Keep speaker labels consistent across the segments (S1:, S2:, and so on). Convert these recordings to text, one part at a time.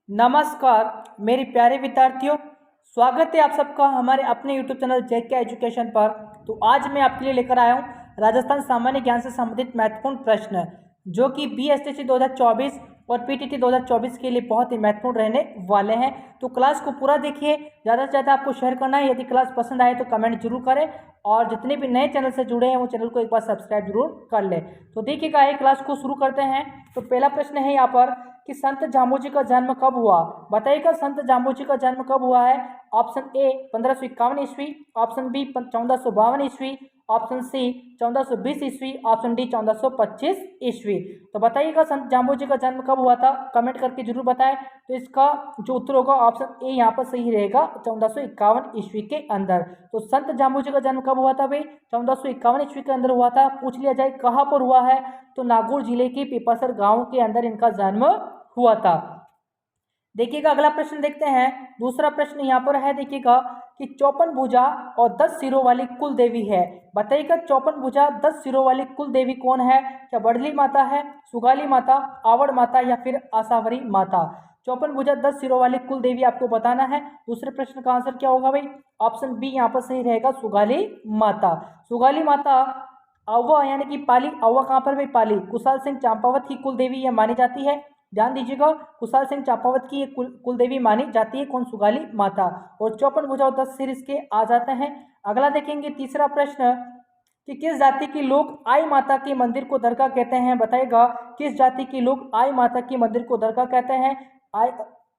S1: नमस्कार मेरे प्यारे विद्यार्थियों। स्वागत है आप सबका हमारे अपने YouTube चैनल जेके एजुकेशन पर। तो आज मैं आपके लिए लेकर आया हूँ राजस्थान सामान्य ज्ञान से संबंधित महत्वपूर्ण प्रश्न जो कि BSTC 2024 और PTT 2024 के लिए बहुत ही महत्वपूर्ण रहने वाले हैं। तो क्लास को पूरा देखिए, ज़्यादा से ज़्यादा आपको शेयर करना है। यदि क्लास पसंद आए तो कमेंट जरूर करें और जितने भी नए चैनल से जुड़े हैं वो चैनल को एक बार सब्सक्राइब जरूर कर ले। तो देखिएगा, एक क्लास को शुरू करते हैं। तो पहला प्रश्न है यहाँ पर कि संत जाम्बू का जन्म कब हुआ। बताइएगा संत जाम्बू का जन्म कब हुआ है। ऑप्शन ए 1551 ईस्वी, ऑप्शन बी 1452 ईस्वी, ऑप्शन सी 1420 ईस्वी, ऑप्शन डी 1425 ईस्वी। तो बताइएगा संत जाम्बू का जन्म कब हुआ था, कमेंट करके जरूर बताएं। तो इसका जो उत्तर होगा ऑप्शन ए यहाँ पर सही रहेगा, 1451 ईस्वी के अंदर। तो संत जाम्बू का जन्म कब हुआ था भाई, 1451 ईस्वी के अंदर हुआ था। पूछ लिया जाए कहाँ पर हुआ है, तो नागौर जिले के पिपासर गांव के अंदर इनका जन्म हुआ था। देखिएगा अगला प्रश्न देखते हैं। दूसरा प्रश्न यहाँ पर है, देखिएगा कि 54 भुजा और 10 सिरों वाली कुल देवी है। बताइएगा 54 भुजा 10 सिरों वाली कुल देवी कौन है। क्या बड़ली माता है, सुगाली माता, आवड़ माता या फिर आसावरी माता। 54 भुजा 10 सिरों वाली कुल देवी आपको बताना है। दूसरे प्रश्न का आंसर क्या होगा भाई, ऑप्शन बी यहाँ पर सही रहेगा, सुगाली माता। सुगाली माता अव्वा यानी कि पाली, अव्वा कहाँ पर भाई, पाली कुशाल सिंह चंपावत की कुल देवी यह मानी जाती है। ध्यान दीजिएगा, कुशाल सिंह चंपावत की कुल देवी मानी जाती है कौन, सुगाली माता। और 54 भुजा और 10 सिर इसके आ जाते हैं। अगला देखेंगे तीसरा प्रश्न कि किस जाति के लोग आई माता के मंदिर को दरगाह कहते हैं। बताएगा किस जाति के लोग आई माता के मंदिर को दरगाह कहते हैं। आई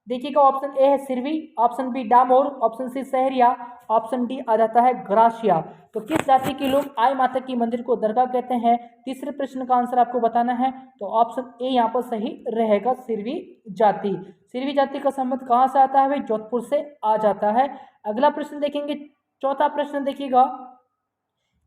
S1: देखिएगा, ऑप्शन ए है Sirvi, option B Damor, option C Sahariya, option D आ जाता है ग्रासिया। तो किस जाति के लोग आई माता की मंदिर को दरगाह कहते हैं। तीसरे प्रश्न का आंसर आपको बताना है। तो ऑप्शन ए यहाँ पर सही रहेगा, सिरवी जाति। सिरवी जाति का संबंध कहाँ से आता है भाई, जोधपुर से आ जाता है। अगला प्रश्न देखेंगे, चौथा प्रश्न देखिएगा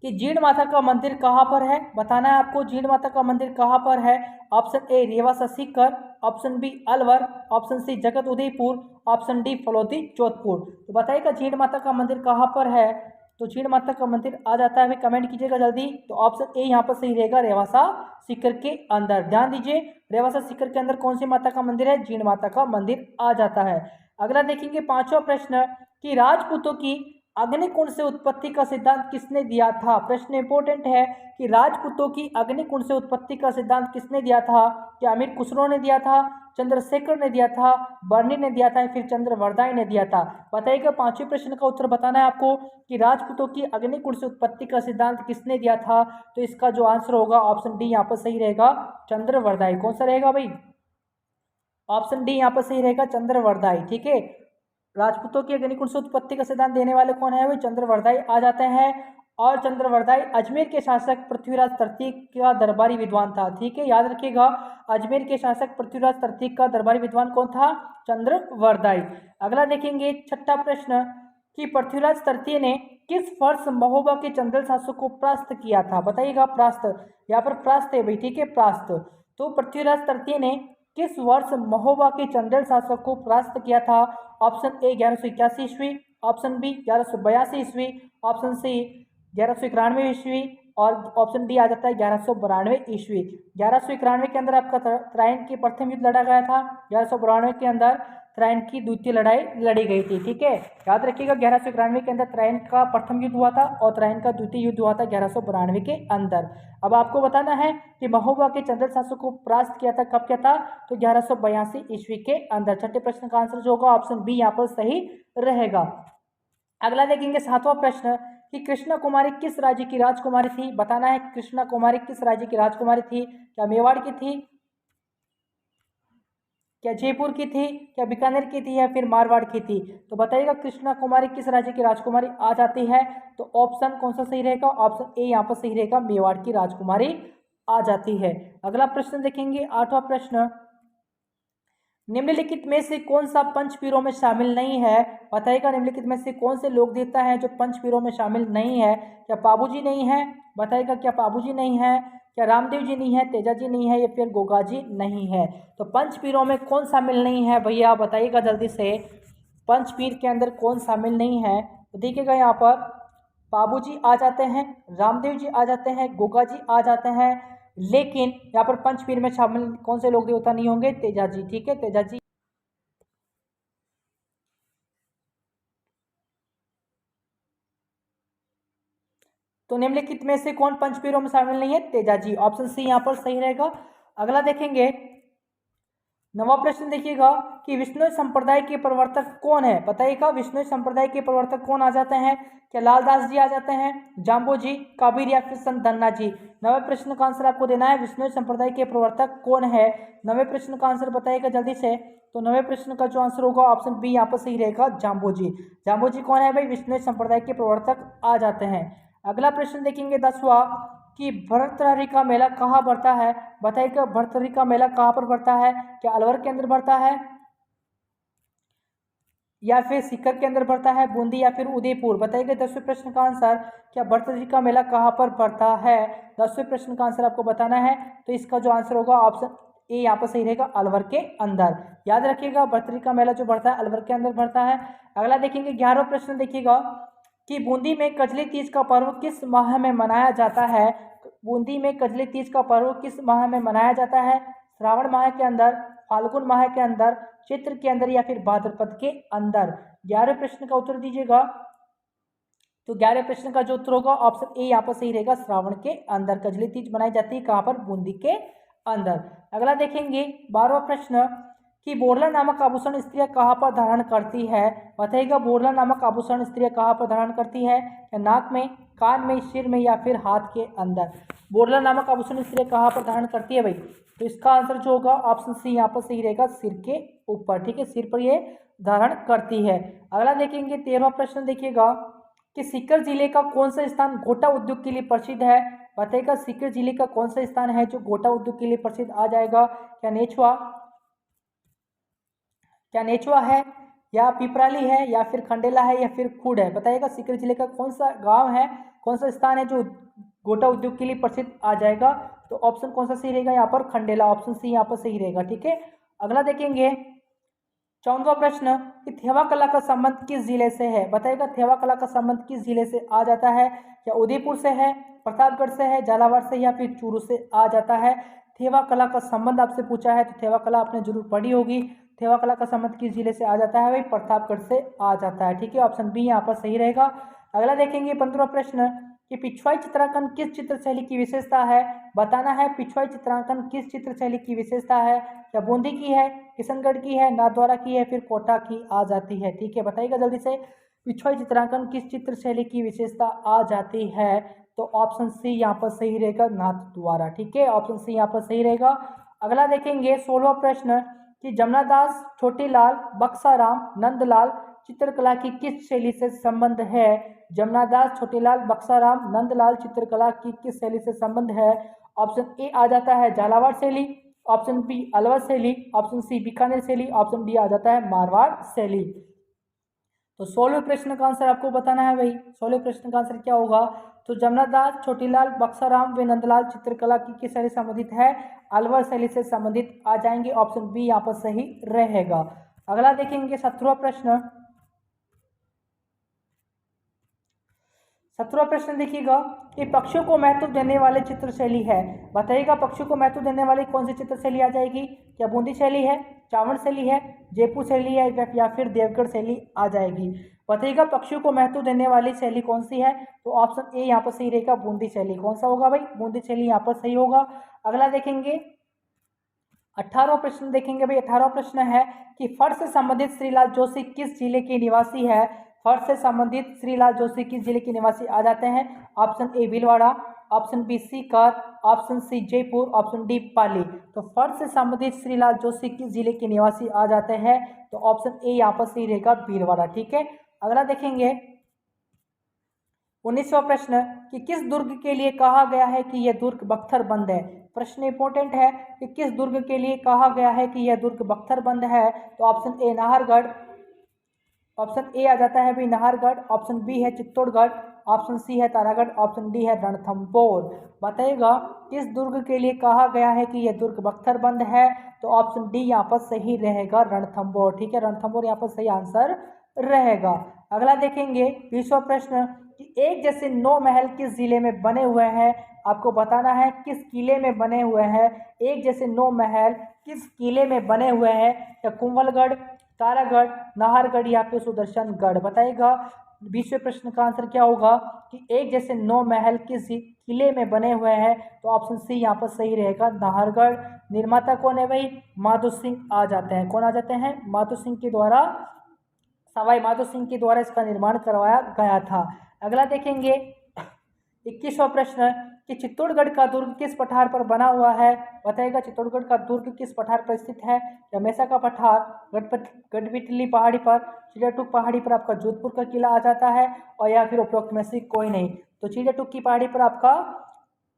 S1: कि जीण माता का मंदिर कहाँ पर है। बताना है आपको जीण माता का मंदिर कहाँ पर है। Option A Rewasa Sikar, option B Alwar, option C Jagat Udaipur, option D Phalodi Jodhpur. तो बताइएगा जीण माता का मंदिर कहाँ पर है। तो जीण माता का मंदिर आ जाता है भाई, कमेंट कीजिएगा जल्दी। तो ऑप्शन ए यहाँ पर सही रहेगा, रेवासा सीकर के अंदर। ध्यान दीजिए, रेवासा सीकर के अंदर कौन सी माता का मंदिर है, जीण माता का मंदिर आ जाता है। अगला देखेंगे पांचवा प्रश्न कि राजपूतों की अग्निकुंड से उत्पत्ति का सिद्धांत किसने दिया था। प्रश्न इंपोर्टेंट है कि राजपूतों की अग्निकुंड से उत्पत्ति का सिद्धांत किसने दिया था। क्या अमीर खुसरो ने दिया था, चंद्रशेखर ने दिया था, बर्नी ने दिया था, फिर चंद्रवर्दाई ने दिया था। बताइएगा पांचवें प्रश्न का उत्तर बताना है आपको कि राजपूतों की अग्निकुंड से उत्पत्ति का सिद्धांत किसने दिया था। तो इसका जो आंसर होगा ऑप्शन डी यहाँ पर सही रहेगा, चंद्रवर्दाई। कौन सा रहेगा भाई, ऑप्शन डी यहाँ पर सही रहेगा, चंद्रवर्दाई। ठीक है, राजपूतों की अग्निकुंड से उत्पत्ति का सिद्धांत देने वाले कौन है, वे चंद्रवर्दाई आ जाते हैं। और चंद्रवर्दाई अजमेर के शासक पृथ्वीराज तृतीय का दरबारी विद्वान था। ठीक है, याद रखिएगा, अजमेर के शासक पृथ्वीराज तृतीय का दरबारी विद्वान कौन था, चंद्रवर्दाई। अगला देखेंगे छठा प्रश्न कि पृथ्वीराज तृतीय ने किस वर्ष महोबा के चंदेल शासक को परास्त किया था। बताइएगा, परास्त, यहाँ पर परास्त है भाई, ठीक है, परास्त। तो पृथ्वीराज तृतीय ने किस वर्ष महोबा के चंदेल शासक को परास्त किया था। ऑप्शन ए 1181 ईस्वी, ऑप्शन बी 1182 ईस्वी, ऑप्शन सी 1191 ईस्वी और ऑप्शन डी आ जाता है 1192 ईस्वी। 1191 के अंदर आपका त्राइन की प्रथम युद्ध लड़ा गया था, 1192 के अंदर त्राइन की द्वितीय लड़ाई लड़ी गई थी। ठीक है, याद रखिएगा 1191 के अंदर त्राइन का प्रथम युद्ध हुआ था और त्राइन का द्वितीय युद्ध हुआ था 1192 के अंदर। अब आपको बताना है कि महोबा के चंदेल शासक को परास्त किया था, कब किया था, तो 1182 ईस्वी के अंदर। छठे प्रश्न का आंसर जो होगा ऑप्शन बी यहाँ पर सही रहेगा। अगला देखेंगे सातवां प्रश्न कि कृष्णा कुमारी किस राज्य की राजकुमारी थी। बताना है कृष्णा कुमारी किस राज्य की राजकुमारी थी। क्या मेवाड़ की थी, क्या जयपुर की थी, क्या बीकानेर की थी या फिर मारवाड़ की थी। तो बताइएगा कृष्णा कुमारी किस राज्य की राजकुमारी आ जाती है। तो ऑप्शन कौन सा सही रहेगा, ऑप्शन ए यहाँ पर सही रहेगा, मेवाड़ की राजकुमारी आ जाती है। अगला प्रश्न देखेंगे आठवां प्रश्न, निम्नलिखित में से कौन सा पंचपीरों में शामिल नहीं है। बताइएगा निम्नलिखित में से कौन से लोक देवता हैं जो पंचपीरों में शामिल नहीं है। क्या बाबूजी नहीं है, बताइएगा क्या बाबूजी नहीं है, क्या रामदेव जी नहीं है, तेजा जी नहीं है या फिर गोगा जी नहीं है। तो पंचपीरों में कौन शामिल नहीं है भैया, बताइएगा जल्दी से, पंचपीर के अंदर कौन शामिल नहीं है। तो देखिएगा यहाँ पर बाबूजी आ जाते हैं, रामदेव जी आ जाते हैं, गोगा जी आ जाते हैं, लेकिन यहाँ पर पंचपीर में शामिल कौन से लोक देवता नहीं होंगे, तेजा जी। ठीक है, तेजा जी तो निम्नलिखित में से कौन पंचवीरों में शामिल नहीं है? तेजाजी। ऑप्शन सी यहाँ पर सही रहेगा। अगला देखेंगे, नवा प्रश्न देखिएगा कि विष्णु संप्रदाय के प्रवर्तक कौन है? बताइएगा विष्णु संप्रदाय के प्रवर्तक कौन आ जाते हैं? क्या लालदास जी आ जाते हैं, जाम्बो जी, कबीर या फिर संत धन्ना जी? नवे प्रश्न का आंसर आपको देना है, विष्णु संप्रदाय के प्रवर्तक कौन है? नवे प्रश्न का आंसर बताइएगा जल्दी से। तो नवे प्रश्न का जो आंसर होगा ऑप्शन बी यहाँ पर सही रहेगा, जाम्बो जी। जाम्बो जी कौन है भाई? विष्णु संप्रदाय के प्रवर्तक आ जाते हैं। अगला प्रश्न देखेंगे 10वां कि भरतहरि का मेला कहाँ बढ़ता है? बताइएगा भरतहरि का मेला कहाँ पर बढ़ता है? क्या अलवर के अंदर बढ़ता है या फिर सीकर के अंदर बढ़ता है, बूंदी या फिर उदयपुर? बताइएगा 10वें प्रश्न का आंसर, क्या भरतहरि का मेला कहाँ पर बढ़ता है? 10वें प्रश्न का आंसर आपको बताना है। तो इसका जो आंसर होगा ऑप्शन ए यहाँ पर सही रहेगा, अलवर के अंदर। याद रखिएगा भरतहरि का मेला जो बढ़ता है अलवर के अंदर बढ़ता है। अगला देखेंगे 11वां प्रश्न देखिएगा कि बूंदी में कजली तीज का पर्व किस माह में मनाया जाता है? बूंदी में कजली तीज का पर्व किस माह में मनाया जाता है? श्रावण माह के अंदर, फाल्गुन माह के अंदर, चैत्र के अंदर या फिर भाद्रपद के अंदर? 11वें प्रश्न का उत्तर दीजिएगा। तो 11वें प्रश्न का जो उत्तर होगा ऑप्शन ए यहाँ पर सही रहेगा, श्रावण के अंदर कजली तीज मनाई जाती है। कहाँ पर? बूंदी के अंदर। अगला देखेंगे 12वां प्रश्न कि बोरला नामक आभूषण स्त्रियां कहाँ पर धारण करती है? बताइएगा बोरला नामक आभूषण स्त्रियां कहाँ पर धारण करती है? या नाक में, कान में, सिर में या फिर हाथ के अंदर? बोरला नामक आभूषण स्त्रियां कहाँ पर धारण करती है भाई? तो इसका आंसर जो होगा ऑप्शन सी यहाँ पर सही रहेगा, सिर के ऊपर। ठीक है, सिर पर ये धारण करती है। अगला देखेंगे 13वां प्रश्न देखिएगा कि सीकर जिले का कौन सा स्थान गोटा उद्योग के लिए प्रसिद्ध है? बताइएगा सीकर जिले का कौन सा स्थान है जो गोटा उद्योग के लिए प्रसिद्ध आ जाएगा? क्या नेचुआ है या पिपराली है या फिर खंडेला है या फिर खूड है? बताइएगा सीकर जिले का कौन सा गांव है, कौन सा स्थान है जो गोटा उद्योग के लिए प्रसिद्ध आ जाएगा? तो ऑप्शन कौन सा सही रहेगा यहाँ पर? खंडेला। ऑप्शन सी यहाँ पर सही रहेगा। ठीक है, अगला देखेंगे 14वां प्रश्न कि थेवा कला का संबंध किस जिले से है? बताइएगा थेवा कला का संबंध किस जिले से आ जाता है? क्या उदयपुर से है, प्रतापगढ़ से है, झालावाड़ से या फिर चूरू से आ जाता है? थेवा कला का संबंध आपसे पूछा है तो थेवा कला आपने जरूर पढ़ी होगी। थेवा कला का संबंध किस जिले से आ जाता है भाई? प्रतापगढ़ से आ जाता है। ठीक है, ऑप्शन बी यहाँ पर सही रहेगा। अगला देखेंगे 15वां प्रश्न कि पिछवाई चित्रांकन किस चित्र शैली की विशेषता है? बताना है पिछवाई चित्रांकन किस चित्र शैली की विशेषता है? क्या बूंदी की है, किशनगढ़ की है, नाथद्वारा की है, फिर कोटा की आ जाती है? ठीक है, बताइएगा जल्दी से पिछवाई चित्रांकन किस चित्र शैली की विशेषता आ जाती है? तो ऑप्शन सी यहाँ पर सही रहेगा, नाथद्वारा। ठीक है, ऑप्शन सी यहाँ पर सही रहेगा। अगला देखेंगे 16वां प्रश्न कि जमनादास, छोटीलाल, बक्साराम, नंदलाल चित्रकला की किस शैली से संबंध है? जमनादास, छोटीलाल, बक्साराम, नंदलाल चित्रकला की किस शैली से संबंध है? ऑप्शन ए आ जाता है झालावाड़ शैली, ऑप्शन बी अलवर शैली, ऑप्शन सी बीकानेर शैली, ऑप्शन डी आ जाता है मारवाड़ शैली। तो 16वें प्रश्न का आंसर आपको बताना है भाई। 16वें प्रश्न का आंसर क्या होगा? तो जमनादास, छोटीलाल, बक्साराम व नंदलाल चित्रकला की किस शैली से संबंधित है? अलवर शैली से संबंधित आ जाएंगे। ऑप्शन बी यहाँ पर सही रहेगा। अगला देखेंगे 17वां प्रश्न। 17वां प्रश्न देखिएगा कि पक्षियों को महत्व देने वाले चित्र शैली है। बताइएगा पक्षियों को महत्व देने वाली कौन सी चित्र शैली आ जाएगी? क्या बूंदी शैली है, चावड़ शैली है, जयपुर शैली है या फिर देवगढ़ शैली आ जाएगी? बताइएगा पक्षियों को महत्व देने वाली शैली कौन सी है? तो ऑप्शन ए यहाँ पर सही रहेगा, बूंदी शैली। कौन सा होगा भाई? बूंदी शैली यहाँ पर सही होगा। अगला देखेंगे 18वां प्रश्न देखेंगे भाई। 18वां प्रश्न है कि फट से संबंधित श्रीलाल जोशी किस जिले के निवासी है? फट से संबंधित श्रीलाल जोशी किस जिले के निवासी आ जाते हैं? Option A Bhilwara, option B Sikar, option C Jaipur, option D Pali. तो फट से संबंधित श्रीलाल जोशी किस जिले के निवासी आ जाते हैं? तो ऑप्शन ए यहाँ पर सही रहेगा, भीलवाड़ा। ठीक है, अगला देखेंगे 19वां प्रश्न कि किस दुर्ग के लिए कहा गया है कि यह दुर्ग बख्तर बंद है? प्रश्न इंपॉर्टेंट है कि किस दुर्ग के लिए कहा गया है कि यह दुर्ग बख्तर बंद है? तो option A Nahargarh, option A आ जाता है भाई नाहरगढ़, ऑप्शन बी है चित्तौड़गढ़, ऑप्शन सी है तारागढ़, ऑप्शन डी है रणथंभौर। बताइएगा किस दुर्ग के लिए कहा गया है कि यह दुर्ग बख्तर बंद है? तो ऑप्शन डी यहाँ पर सही रहेगा, रणथंभौर। ठीक है, रणथंभौर यहाँ पर सही आंसर रहेगा। अगला देखेंगे 20वां प्रश्न कि एक जैसे 9 महल किस जिले में बने हुए हैं? आपको बताना है किस किले में बने हुए हैं। एक जैसे 9 महल किस किले में बने हुए हैं? या कुंभलगढ़, तारागढ़, नाहरगढ़ या फिर सुदर्शनगढ़? बताइएगा 20वें प्रश्न का आंसर क्या होगा कि एक जैसे 9 महल किसी किले में बने हुए हैं, तो ऑप्शन सी यहाँ पर सही रहेगा, नाहरगढ़। निर्माता कौन है भाई? माधो सिंह आ जाते हैं। कौन आ जाते हैं? माधो सिंह के द्वारा, सवाई माधो सिंह के द्वारा इसका निर्माण करवाया गया था। अगला देखेंगे 21वां प्रश्न कि चित्तौड़गढ़ का दुर्ग किस पठार पर बना हुआ है? बताइएगा चित्तौड़गढ़ का दुर्ग किस पठार पर स्थित है? मेसा का पठार, गढ़पिटली पहाड़ी पर, चिड़ियाटूक पहाड़ी पर आपका जोधपुर का किला आ जाता है, और या फिर उपरोक्त में से कोई नहीं। तो चिड़ियाटूक की पहाड़ी पर आपका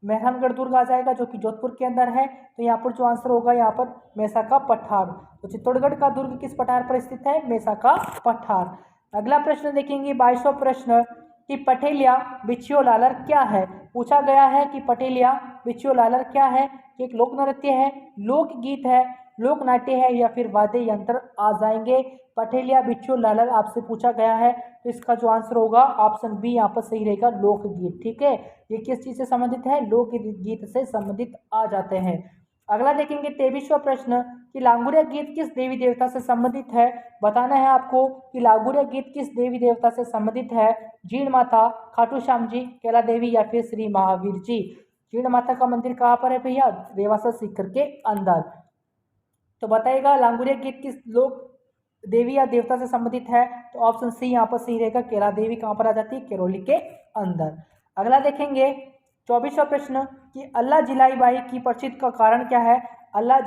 S1: मेहरानगढ़ दुर्ग आ जाएगा जो कि जोधपुर के अंदर है। तो यहाँ पर जो आंसर होगा यहाँ पर मेसा का पठार। तो चित्तौड़गढ़ का दुर्ग किस पठार पर स्थित है? मेसा का पठार। अगला प्रश्न देखेंगे 22वां प्रश्न कि पटेलिया बिछियो लालर क्या है? पूछा गया है कि पटेलिया बिछियो लालर क्या है? कि एक लोक नृत्य है, लोकगीत है, लोक नाट्य है, या फिर वाद्य यंत्र आ जाएंगे। पटेलिया बिछियो लालर आपसे पूछा गया है, तो इसका जो आंसर होगा ऑप्शन बी यहाँ पर सही रहेगा, लोकगीत। ठीक है, ये किस चीज से संबंधित है? लोकगीत से संबंधित आ जाते हैं। अगला देखेंगे 23वां प्रश्न कि लांगुरिया गीत किस देवी देवता से संबंधित है? बताना है आपको कि लांगुरिया गीत किस देवी देवता से संबंधित है। जीण माता, खाटू श्याम जी, कैला देवी, या फिर श्री महावीर जी। जीण माता का मंदिर कहाँ पर है भैया? रेवासा सीकर के अंदर। तो बताइएगा लांगुरिया गीत किस लोक देवी या देवता से संबंधित है? तो ऑप्शन सी यहाँ पर सही रहेगा, कैला देवी। कहाँ पर आ जाती है? करौली के अंदर। अगला देखेंगे 24वां प्रश्न कि अल्लाह जिलाई बाई की प्रसिद्धि का कारण क्या है? अल्लाह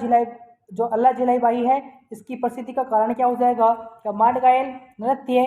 S1: जिलाई बाई है, इसकी प्रसिद्धि का कारण क्या हो जाएगा? क्या मांड गायन, नृत्य,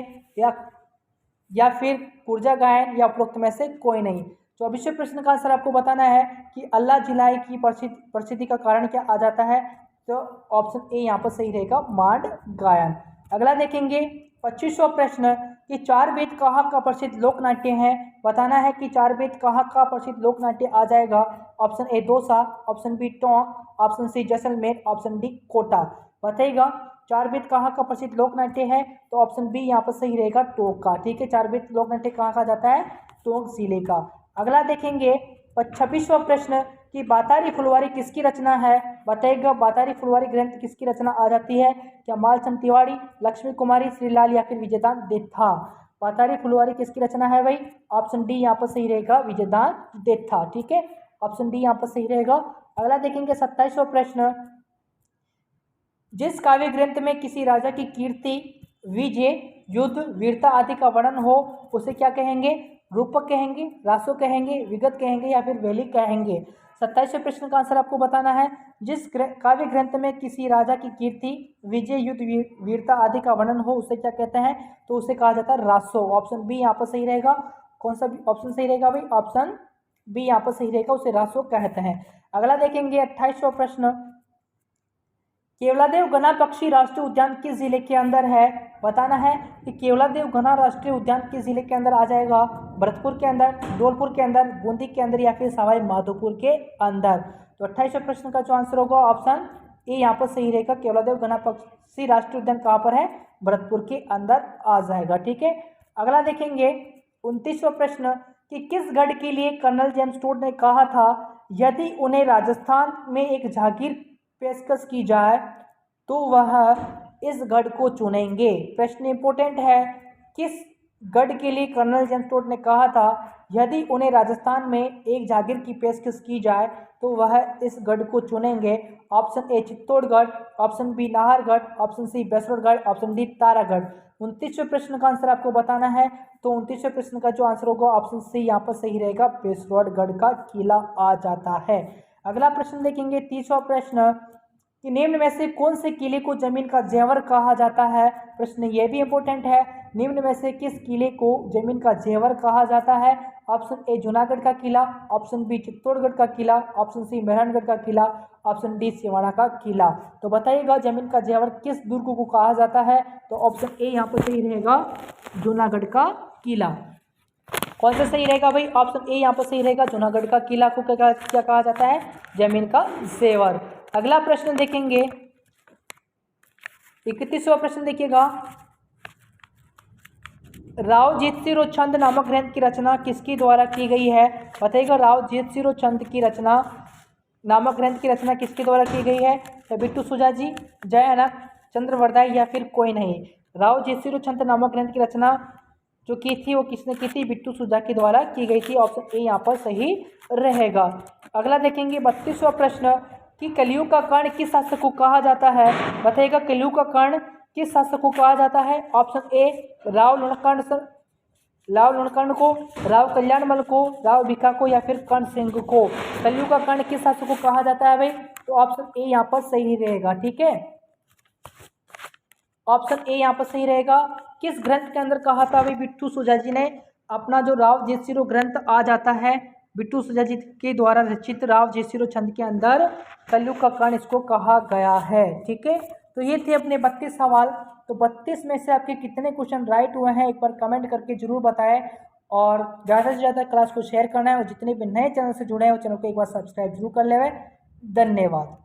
S1: या फिर कुर्जा गायन, या उपरोक्त में से कोई नहीं। 24वें प्रश्न का आंसर आपको बताना है कि अल्लाह जिलाई की प्रसिद्धि का कारण क्या आ जाता है। तो ऑप्शन ए यहाँ पर सही रहेगा, मांड गायन। अगला देखेंगे 25वां प्रश्न कि चार वेद कहाँ का प्रसिद्ध लोक नाट्य है? बताना है कि चार वेद कहाँ का प्रसिद्ध लोक नाट्य आ जाएगा। Option A Dausa, option B Tonk, option C Jaisalmer, option D Kota. बताइएगा चार वेद कहाँ का प्रसिद्ध लोक नाट्य है? तो ऑप्शन बी यहाँ पर सही रहेगा, टोंक का। ठीक है, चार वेद लोक नाट्य कहाँ का जाता है? टोंक जिले का। अगला देखेंगे 26वां प्रश्न कि बातारी फुलवारी किसकी रचना है? बताइएगा बातारी फुलवारी ग्रंथ किसकी रचना आ जाती है? क्या मालचंद तिवारी, लक्ष्मी कुमारी, श्रीलाल, या फिर विजयदान देथा। बातारी फुलवारी किसकी रचना है भाई? ऑप्शन डी यहाँ पर सही रहेगा, विजयदान देथा। ठीक है, ऑप्शन डी यहाँ पर सही रहेगा। अगला देखेंगे 27वां प्रश्न, जिस काव्य ग्रंथ में किसी राजा की कीर्ति, विजय, युद्ध, वीरता आदि का वर्णन हो उसे क्या कहेंगे? रूपक कहेंगे, रासो कहेंगे, विगत कहेंगे, या फिर वैली कहेंगे। 27वें प्रश्न का आंसर आपको बताना है। जिस काव्य ग्रंथ में किसी राजा की कीर्ति, विजय, युद्ध, वीरता आदि का वर्णन हो उसे क्या कहते हैं? तो उसे कहा जाता है रासो। ऑप्शन बी यहाँ पर सही रहेगा। कौन सा ऑप्शन सही रहेगा भाई? ऑप्शन बी यहाँ पर सही रहेगा, उसे रासो कहते हैं। अगला देखेंगे 28वां प्रश्न, केवलादेव घना पक्षी राष्ट्रीय उद्यान किस जिले के अंदर है? बताना है कि केवलादेव घना राष्ट्रीय उद्यान किस जिले के अंदर आ जाएगा। भरतपुर के अंदर, धौलपुर के अंदर, बूंदी के अंदर, या फिर सवाई माधोपुर के अंदर। तो 28वें प्रश्न का जो आंसर होगा ऑप्शन ए यहाँ पर सही रहेगा, केवलादेव घना पक्षी राष्ट्रीय उद्यान कहाँ पर है? भरतपुर के अंदर आ जाएगा। ठीक है, अगला देखेंगे 29वां प्रश्न कि किस गढ़ के लिए कर्नल जेम्स टोड ने कहा था यदि उन्हें राजस्थान में एक जागीर पेशकश की जाए तो वह इस गढ़ को चुनेंगे। प्रश्न इंपॉर्टेंट है, किस गढ़ के लिए कर्नल जेम्स टोड ने कहा था यदि उन्हें राजस्थान में एक जागीर की पेशकश की जाए तो वह इस गढ़ को चुनेंगे। Option A Chittorgarh, option B Nahargarh, option C Besargarh, option D Taragarh. 29वें प्रश्न का आंसर आपको बताना है। तो 29वें प्रश्न का जो आंसर होगा ऑप्शन सी यहाँ पर सही रहेगा, बेसरगढ़ का किला आ जाता है। अगला प्रश्न देखेंगे 30वां प्रश्न कि निम्न में से कौन से किले को जमीन का जेवर कहा जाता है? प्रश्न ये भी इंपॉर्टेंट है, निम्न में से किस किले को जमीन का जेवर कहा जाता है? ऑप्शन ए जूनागढ़ का किला, ऑप्शन बी चित्तौड़गढ़ का किला, ऑप्शन सी मेहरानगढ़ का किला, ऑप्शन डी सिवाड़ा का किला। तो बताइएगा जमीन का जेवर किस दुर्ग को कहा जाता है? तो ऑप्शन ए यहाँ पर सही रहेगा, जूनागढ़ का किला। कौन सा सही रहेगा भाई? ऑप्शन ए यहाँ पर सही रहेगा, जूनागढ़ का किला को क्या कहा जाता है? जमीन का जेवर। अगला प्रश्न देखेंगे 31वां प्रश्न देखिएगा, राव जीतसिरो छंद नामक ग्रंथ की रचना किसकी द्वारा की गई है? बताइएगा राव जीतसिरो छंद की रचना नामक ग्रंथ की रचना किसके द्वारा की गई है? तो बिट्टू सुजा जी, जय अनक, चंद्रवरदाई, या फिर कोई नहीं। राव जीतसिरो छंद नामक ग्रंथ की रचना जो की थी वो किसने की थी, बिट्टू सुजा के द्वारा की गई थी। ऑप्शन ए यहाँ पर सही रहेगा। अगला देखेंगे 32वां प्रश्न कि कलियुग का कर्ण किस शासक को कहा जाता है। बताइएगा कलियुग का कर्ण किस शासक को कहा जाता है। ऑप्शन ए राव लुणकर्ण को, राव कल्याणमल को, राव भिखा को या फिर कर्ण सिंह को। कलियुग का कर्ण किस शासक को कहा जाता है भाई, तो ऑप्शन ए यहाँ पर सही रहेगा। ठीक है, ऑप्शन ए यहाँ पर सही रहेगा। किस ग्रंथ के अंदर कहा था भाई बिट्टू सुजा जी ने, अपना जो राव जेसिरो ग्रंथ आ जाता है बिट्टू सुजा जी के द्वारा रचित राव जेसिरो छंद के अंदर कलियुग का कर्ण इसको कहा गया है। ठीक है, तो ये थे अपने 32 सवाल। तो 32 में से आपके कितने क्वेश्चन राइट हुए हैं एक बार कमेंट करके जरूर बताएं, और ज़्यादा से ज़्यादा क्लास को शेयर करना है, और जितने भी नए चैनल से जुड़े हैं वो चैनल को एक बार सब्सक्राइब जरूर कर लें। धन्यवाद।